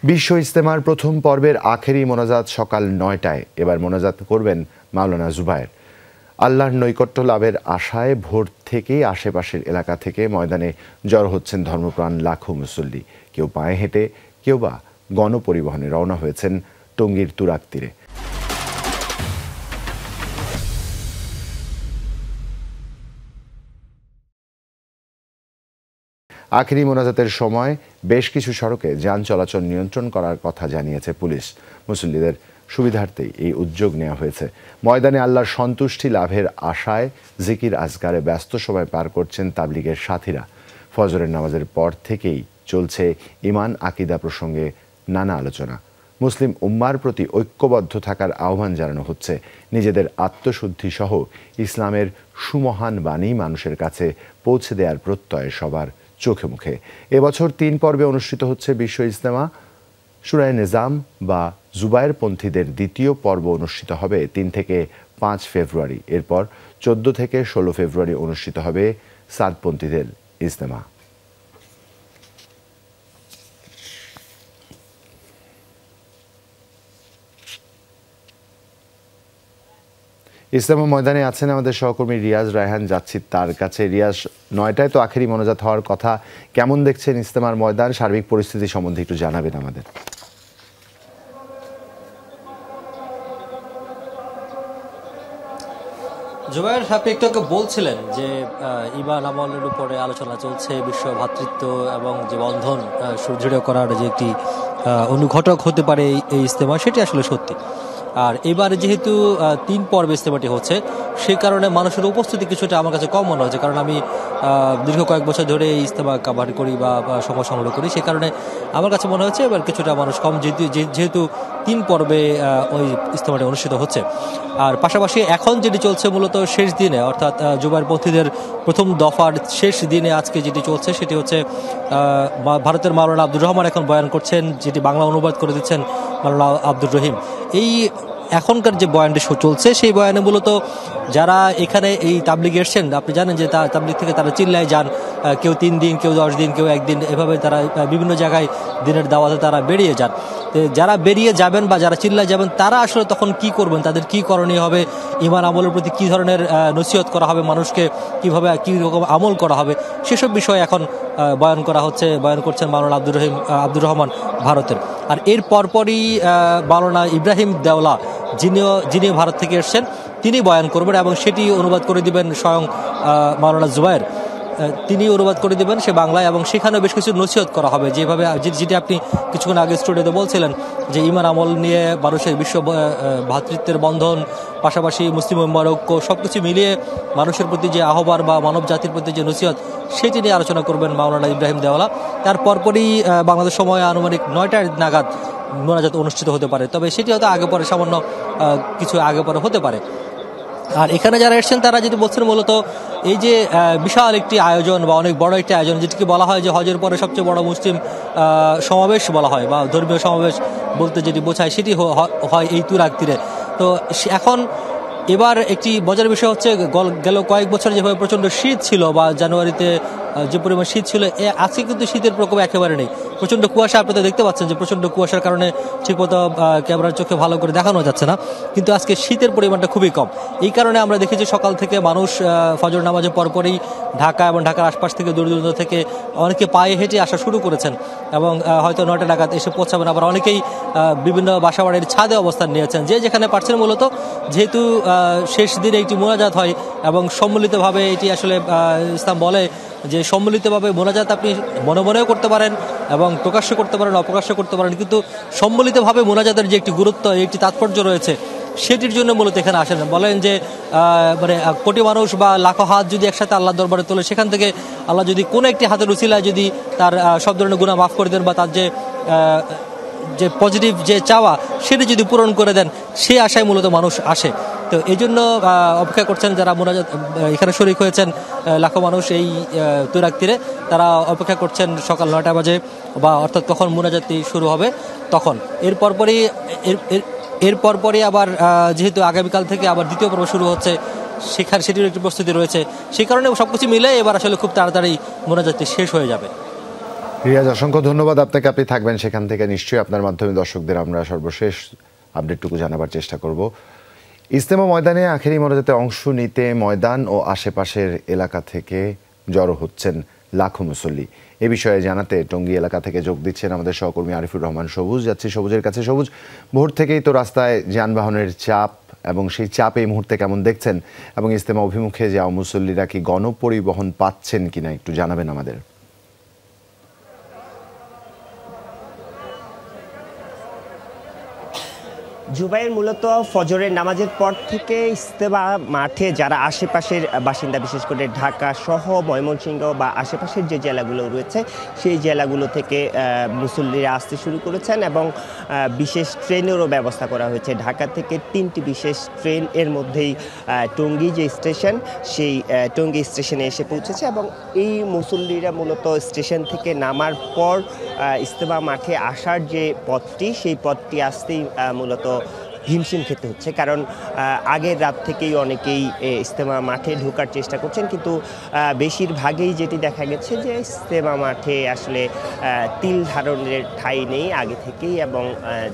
বিশ্ব ইজতেমার প্রথম পর্বের আখেরি মোনাজাত সকাল ৯টায়। এবার মোনাজাত করবেন মাওলানা জুবায়ের। আল্লাহর নৈকট্য লাভের আশায় ভোর থেকেই আশেপাশের এলাকা থেকে ময়দানে জড়ো হচ্ছেন ধর্মপ্রাণ লাখো মুসল্লি। কেউ পায়ে হেঁটে, কেউ বা গণপরিবহনে রওনা হয়েছেন টঙ্গীর তুরাগ তীরে। আখেরি মোনাজাতের সময় বেশ কিছু সড়কে যান চলাচল নিয়ন্ত্রণ করার কথা জানিয়েছে পুলিশ। মুসল্লিদের সুবিধার্থেই এই উদ্যোগ নেওয়া হয়েছে। ময়দানে আল্লাহর সন্তুষ্টি লাভের আশায় জিকির আজকারে ব্যস্ত সময় পার করছেন তাবলিগের সাথীরা। ফজরের নামাজের পর থেকেই চলছে ঈমান আকিদা প্রসঙ্গে নানা আলোচনা। মুসলিম উম্মার প্রতি ঐক্যবদ্ধ থাকার আহ্বান জানানো হচ্ছে। নিজেদের আত্মশুদ্ধি সহ ইসলামের সুমহান বাণী মানুষের কাছে পৌঁছে দেওয়ার প্রত্যয় সবার চোখে মুখে। এবছর ৩ পর্বে অনুষ্ঠিত হচ্ছে বিশ্ব ইজতেমা। সূরায়ে নিজাম বা জুবায়ের পন্থীদের দ্বিতীয় পর্ব অনুষ্ঠিত হবে ৩ থেকে ৫ ফেব্রুয়ারি। এরপর ১৪ থেকে ১৬ ফেব্রুয়ারি অনুষ্ঠিত হবে সাদপন্থীদের ইজতেমা। ইজতেমা ময়দানে আছেন আমাদের সহকর্মী রিয়াজ রায়হান। যাচ্ছি তার কাছে। রিয়াজ, ৯টায় তো আখেরি মোনাজাত হওয়ার কথা, কেমন দেখছেন ইজতেমার ময়দান? সার্বিক পরিস্থিতি সম্বন্ধে একটু জানাবেন আমাদের। জুবায়ের, আপনি একটু আগে বলছিলেন যে ঈমান আমলের উপরে আলোচনা চলছে, বিশ্ব ভ্রাতৃত্ব এবং যে বন্ধন সুদৃঢ় করার যে একটি অনুঘটক হতে পারে এই ইজতেমা, সেটি আসলে সত্যি। আর এবারে যেহেতু ৩ পর্বে ইজতেমাটি হচ্ছে, সেই কারণে মানুষের উপস্থিতি কিছুটা আমার কাছে কম মনে হচ্ছে। কারণ আমি দীর্ঘ কয়েক বছর ধরে এই ইজতেমা কাভার করি বা সময় সংগ্রহ করি, সেই কারণে আমার কাছে মনে হচ্ছে এবার কিছুটা মানুষ কম, যেহেতু ৩ পর্বে ওই ইজতেমাটি অনুষ্ঠিত হচ্ছে। আর পাশাপাশি এখন যেটি চলছে মূলত শেষ দিনে, অর্থাৎ জুবায়ের পন্থীদের প্রথম দফার শেষ দিনে আজকে যেটি চলছে সেটি হচ্ছে ভারতের মাওলানা আব্দুর রহমান এখন বয়ান করছেন, যেটি বাংলা অনুবাদ করে দিচ্ছেন মাওলানা আব্দুর রহিম। এই এখনকার যে বয়ানটি চলছে, সেই বয়ানে মূলত যারা এখানে এই তাবলিগে এসছেন, আপনি জানেন যে তাবলিগ থেকে তারা চিল্লায় যান, কেউ 3 দিন, কেউ 10 দিন, কেউ 1 দিন, এভাবে তারা বিভিন্ন জায়গায় দিনের দাওয়াতে তারা বেরিয়ে যান। যারা বেরিয়ে যাবেন বা যারা চিল্লায় যাবেন, তারা আসলে তখন কি করবেন, তাদের কি করণীয় হবে, ঈমান আমলের প্রতি কি ধরনের নসিহত করা হবে, মানুষকে কিভাবে কি রকম আমল করা হবে, সেসব বিষয় এখন বয়ান করছেন মাওলানা আব্দুর রহমান ভারতের। আর এর পরপরই মাওলানা ইব্রাহিম দেওলা, যিনি ভারত থেকে এসছেন, তিনি বয়ান করবেন এবং সেটি অনুবাদ করে দিবেন স্বয়ং মাওলানা জুবায়ের। তিনি অনুবাদ করে দিবেন সে বাংলায়, এবং সেখানেও বেশ কিছু নসিহত করা হবে, যেভাবে যেটি আপনি কিছুক্ষণ আগে স্টুডিওতে বলছিলেন যে ঈমান আমল নিয়ে মানুষের বিশ্ব ভ্রাতৃত্বের বন্ধন, পাশাপাশি মুসলিম উম্মার ঐক্য, সবকিছু মিলিয়ে মানুষের প্রতি যে আহ্বান বা মানব জাতির প্রতি যে নসিহত, সেটি নিয়ে আলোচনা করবেন মাওলানা ইব্রাহিম দেওয়ালা। তার পরপরই বাংলাদেশ সময় আনুমানিক ৯টার নাগাদ মোনাজাত অনুষ্ঠিত হতে পারে, তবে সেটি হয়তো আগে পরে, সামান্য কিছু আগে পরে হতে পারে। আর এখানে যারা এসছেন তারা যেটি বলছেন, মূলত এই যে বিশাল একটি আয়োজন বা অনেক বড় একটি আয়োজন, যেটিকে বলা হয় যে হজের পরে সবচেয়ে বড় মুসলিম সমাবেশ বলা হয়, বা ধর্মীয় সমাবেশ বলতে যেটি বোঝায়, সেটি হয় এই তুরাগ তীরে। তো এখন এবার একটি মজার বিষয় হচ্ছে, গেল কয়েক বছর যেভাবে প্রচণ্ড শীত ছিল, বা জানুয়ারিতে যে পরিমাণ শীত ছিল, আজকে কিন্তু শীতের প্রকোপ একেবারে নেই। প্রচণ্ড কুয়াশা, আপনারা দেখতে পাচ্ছেন যে প্রচণ্ড কুয়াশার কারণে ঠিকমতো ক্যামেরার চোখে ভালো করে দেখানো যাচ্ছে না, কিন্তু আজকে শীতের পরিমাণটা খুবই কম। এই কারণে আমরা দেখেছি সকাল থেকে মানুষ ফজর নামাজের পরপরই ঢাকা এবং ঢাকার আশপাশ থেকে দূর দূরান্ত থেকে অনেকে পায়ে হেঁটে আসা শুরু করেছেন, এবং হয়তো ৯টা নাগাদ এসে পৌঁছাবেন। আবার অনেকেই বিভিন্ন বাসাবাড়ির ছাদে অবস্থান নিয়েছেন, যে যেখানে পারছেন। মূলত যেহেতু শেষ দিনে একটি মোনাজাত হয় এবং সম্মিলিতভাবে, এটি আসলে ইসলাম বলে যে সম্মিলিতভাবে মোনাজাত আপনি মনে মনেও করতে পারেন এবং প্রকাশ্য করতে পারেন, অপ্রকাশ্য করতে পারেন, কিন্তু সম্মিলিতভাবে মোনাজাতের যে একটি গুরুত্ব, একটি তাৎপর্য রয়েছে, সেটির জন্য মূলত এখানে আসেন। বলেন যে মানে কোটি মানুষ বা লাখো হাত যদি একসাথে আল্লাহ দরবারে তোলে, সেখান থেকে আল্লাহ যদি কোনো একটি হাতের উসিলায় যদি তার সব ধরনের গুনাহ মাফ করে দেন, বা তার যে পজিটিভ যে চাওয়া, সেটি যদি পূরণ করে দেন, সেই আশায় মূলত মানুষ আসে। তো এই জন্য অপেক্ষা করছেন যারা মোনাজাত এখানে শরীক হয়েছেন, লাখো মানুষ এই তুরাগ তীরে, তারা অপেক্ষা করছেন সকাল ৯টা বাজে, বা অর্থাৎ কখন মোনাজাতটি শুরু হবে তখন। এর পরপরই আবার যেহেতু আগামীকাল থেকে আবার দ্বিতীয় পর্ব শুরু হচ্ছে, সেটির একটি প্রস্তুতি রয়েছে। সেই কারণে সবকিছু মিলে এবার আসলে খুব তাড়াতাড়ি মোনাজাতটি শেষ হয়ে যাবে। রিয়াজ, অসংখ্য ধন্যবাদ আপনাকে। আপনি থাকবেন সেখান থেকে, নিশ্চয়ই আপনার মাধ্যমে দর্শকদের আমরা সর্বশেষ আপডেটটুকু জানাবার চেষ্টা করব। ইজতেমা ময়দানে আখেরি মোনাজাতে অংশ নিতে ময়দান ও আশেপাশের এলাকা থেকে জড়ো হচ্ছেন লাখো মুসল্লি। এ বিষয়ে জানাতে টঙ্গী এলাকা থেকে যোগ দিচ্ছেন আমাদের সহকর্মী আরিফুর রহমান সবুজ। যাচ্ছি সবুজের কাছে। সবুজ, ভোর থেকেই তো রাস্তায় যানবাহনের চাপ, এবং সেই চাপ এই মুহূর্তে কেমন দেখছেন, এবং ইজতেমা অভিমুখে যাওয়া মুসল্লিরা কি গণপরিবহন পাচ্ছেন কিনা একটু জানাবেন আমাদের। জুবাইর, মূলত ফজরের নামাজের পর থেকে ইজতেমা মাঠে যারা আশেপাশের বাসিন্দা, বিশেষ করে ঢাকা সহ ময়মনসিংহ বা আশেপাশের যে জেলাগুলো রয়েছে সেই জেলাগুলো থেকে মুসল্লিরা আসতে শুরু করেছেন, এবং বিশেষ ট্রেনেরও ব্যবস্থা করা হয়েছে। ঢাকা থেকে 3টি বিশেষ ট্রেন এর মধ্যেই টঙ্গী যে স্টেশন, সেই টঙ্গী স্টেশনে এসে পৌঁছেছে, এবং এই মুসল্লিরা মূলত স্টেশন থেকে নামার পর ইজতেমা মাঠে আসার যে পথটি, সেই পথটি আসতেই মূলত হিমশিম খেতে হচ্ছে। কারণ আগের রাত থেকেই অনেকেই ইজতেমা মাঠে ঢোকার চেষ্টা করছেন, কিন্তু বেশিরভাগই যেটি দেখা গেছে যে ইজতেমা মাঠে আসলে তিল ধারণের ঠাঁই নেই আগে থেকেই, এবং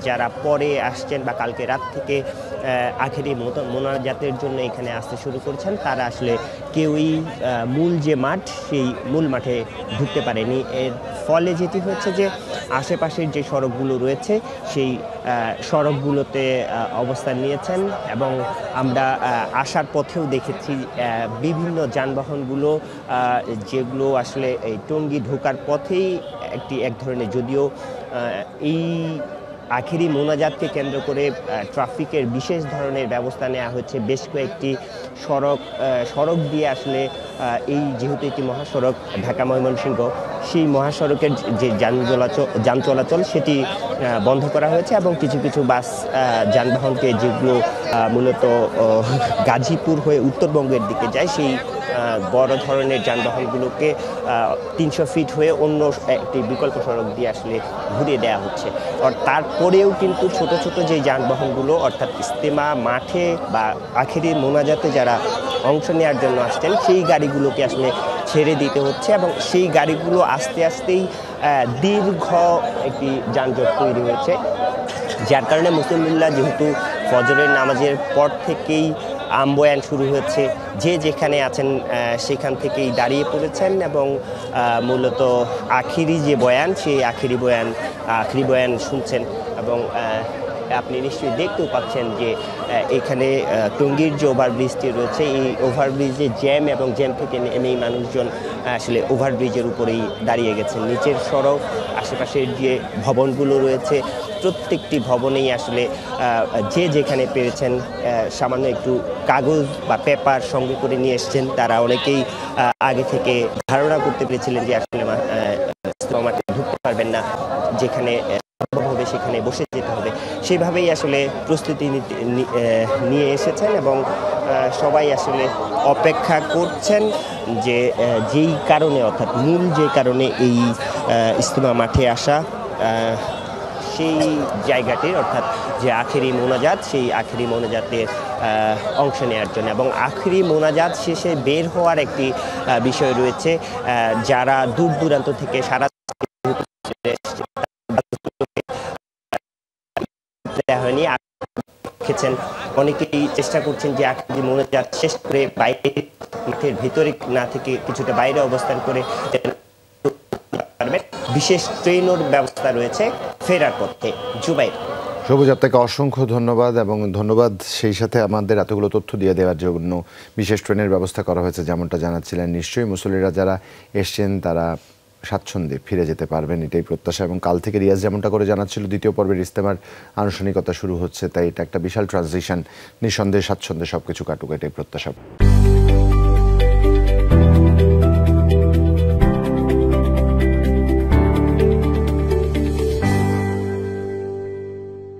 যারা পরে আসছেন বা কালকে রাত থেকে আখেরি মোনাজাতের জন্য এখানে আসতে শুরু করেছেন, তারা আসলে কেউই মূল যে মাঠ সেই মূল মাঠে ঢুকতে পারেনি। এর ফলে যেটি হচ্ছে যে আশেপাশের যে সড়কগুলো রয়েছে সেই সড়কগুলোতে অবস্থান নিয়েছেন, এবং আমরা আসার পথেও দেখেছি বিভিন্ন যানবাহনগুলো যেগুলো আসলে এই টঙ্গী ঢোকার পথেই এক ধরনের, যদিও এই আখেরি মোনাজাতকে কেন্দ্র করে ট্রাফিকের বিশেষ ধরনের ব্যবস্থা নেওয়া হচ্ছে। বেশ কয়েকটি সড়ক দিয়ে আসলে এই যেহেতু একটি মহাসড়ক ঢাকা ময়মনসিংহ, সেই মহাসড়কের যে যান চলাচল সেটি বন্ধ করা হয়েছে, এবং কিছু কিছু বাস যানবাহনকে, যেগুলো মূলত গাজীপুর হয়ে উত্তরবঙ্গের দিকে যায়, সেই বড় ধরনের যানবাহনগুলোকে 300 ফিট হয়ে অন্য একটি বিকল্প সড়ক দিয়ে আসলে ঘুরিয়ে দেওয়া হচ্ছে। আর তারপরেও কিন্তু ছোট ছোট যে যানবাহনগুলো, অর্থাৎ ইজতেমা মাঠে বা আখেরি মোনাজাতে যারা অংশ নেওয়ার জন্য আসছেন, সেই গাড়িগুলোকে আসলে ছেড়ে দিতে হচ্ছে, এবং সেই গাড়িগুলো আস্তে আস্তেই দীর্ঘ একটি যানজট তৈরি হয়েছে, যার কারণে মুসল্লিরা যেহেতু ফজরের নামাজের পর থেকেই আমবয়ান শুরু হয়েছে, যে যেখানে আছেন সেখান থেকেই দাঁড়িয়ে পড়েছেন, এবং মূলত আখিরি যে বয়ান, সেই আখিরি বয়ান শুনছেন। এবং আপনি নিশ্চয়ই দেখতেও পাচ্ছেন যে এখানে টঙ্গীর যে ওভারব্রিজটি রয়েছে, এই ওভারব্রিজে জ্যাম, এবং জ্যাম থেকে নেমেই মানুষজন আসলে ওভারব্রিজের উপরেই দাঁড়িয়ে গেছেন। নিচের সড়ক, আশেপাশের যে ভবনগুলো রয়েছে, প্রত্যেকটি ভবনেই আসলে যে যেখানে পেরেছেন সামান্য একটু কাগজ বা পেপার সঙ্গে করে নিয়ে এসছেন। তারা অনেকেই আগে থেকে ধারণা করতে পেরেছিলেন যে আসলে মাঠে ঢুকতে পারবেন না, যেখানে হবে সেখানে বসে যেতে হবে। সেভাবেই আসলে প্রস্তুতি নিয়ে এসেছেন, এবং সবাই আসলে অপেক্ষা করছেন যে যেই কারণে, অর্থাৎ মূল যে কারণে এই ইজতেমা মাঠে আসা, সেই জায়গাটির, অর্থাৎ যে আখেরি মোনাজাত, সেই আখেরি মোনাজাতের অংশ নেওয়ার জন্য। এবং আখেরি মোনাজাত শেষে বের হওয়ার একটি বিষয় রয়েছে। যারা দূর দূরান্ত থেকে সারা হয়নি দেখেছেন, অনেকেই চেষ্টা করছেন যে আখেরি মোনাজাত শেষ করে বাইরে, মাঠের ভিতরে না থেকে কিছুটা বাইরে অবস্থান করে বিশেষ ট্রেনের ব্যবস্থা রয়েছে ফেরার পথে। জুবাইর, সবুজ, আপনাকে অসংখ্য ধন্যবাদ, এবং ধন্যবাদ সেই সাথে আমাদের এতগুলো তথ্য দিয়ে দেওয়ার জন্য। বিশেষ ট্রেনের ব্যবস্থা করা হয়েছে যেমনটা জানাচ্ছিলেন। নিশ্চয়ই মুসল্লিরা যারা এসছেন তারা স্বাচ্ছন্দ্যে ফিরে যেতে পারবেন, এটাই প্রত্যাশা। এবং কাল থেকে রিয়াজ যেমনটা করে জানাচ্ছিল, দ্বিতীয় পর্বের ইজতেমার আনুষ্ঠানিকতা শুরু হচ্ছে, তাই এটা একটা বিশাল ট্রানজিশন। নিঃসন্দেহে স্বাচ্ছন্দ্যে সবকিছু কাটুক, এটাই প্রত্যাশা।